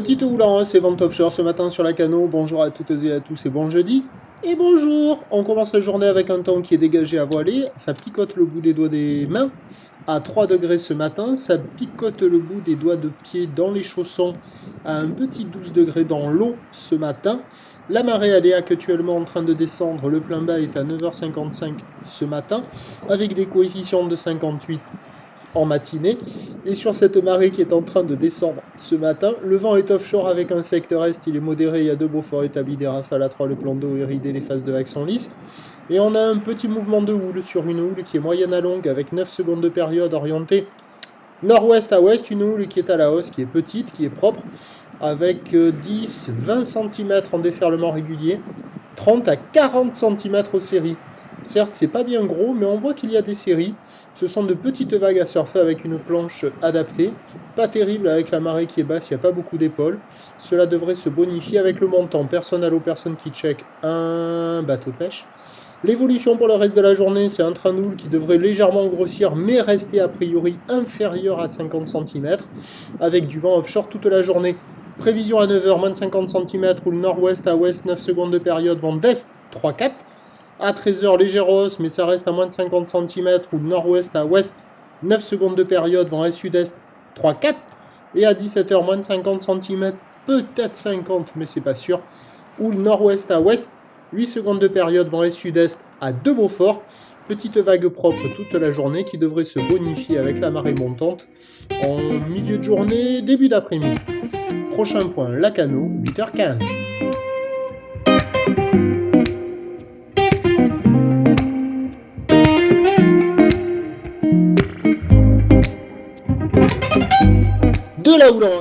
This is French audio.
Petite houle en hausse et vente offshore ce matin sur la Cano. Bonjour à toutes et à tous et bon jeudi. Et bonjour. On commence la journée avec un temps qui est dégagé à voiler. Ça picote le bout des doigts des mains à 3 degrés ce matin. Ça picote le bout des doigts de pied dans les chaussons à un petit 12 degrés dans l'eau ce matin. La marée elle est actuellement en train de descendre. Le plein bas est à 9h55 ce matin avec des coefficients de 58 en matinée. Et sur cette marée qui est en train de descendre ce matin, le vent est offshore avec un secteur est, il est modéré, il y a deux beaux forts établis, des rafales à 3, le plan d'eau est ridé, les phases de vagues sont lisses. Et on a un petit mouvement de houle sur une houle qui est moyenne à longue avec 9 secondes de période orientée nord-ouest à ouest, une houle qui est à la hausse, qui est petite, qui est propre, avec 10-20 cm en déferlement régulier, 30 à 40 cm aux séries. Certes, c'est pas bien gros, mais on voit qu'il y a des séries. Ce sont de petites vagues à surfer avec une planche adaptée. Pas terrible avec la marée qui est basse, il n'y a pas beaucoup d'épaules. Cela devrait se bonifier avec le montant. Personne à l'eau, personne qui check un bateau de pêche. L'évolution pour le reste de la journée, c'est un train de houle qui devrait légèrement grossir, mais rester a priori inférieur à 50 cm, avec du vent offshore toute la journée. Prévision à 9h, moins de 50 cm, houle nord-ouest à ouest, 9 secondes de période, vent d'est 3-4. À 13h, légère hausse, mais ça reste à moins de 50 cm, ou nord-ouest à ouest, 9 secondes de période, vent est-sud-est, 3-4. Et à 17h, moins de 50 cm, peut-être 50, mais c'est pas sûr, ou nord-ouest à ouest, 8 secondes de période, vent est-sud-est, à 2 Beaufort. Petite vague propre toute la journée qui devrait se bonifier avec la marée montante en milieu de journée, début d'après-midi. Prochain point, la Cano, 8h15. De la houle en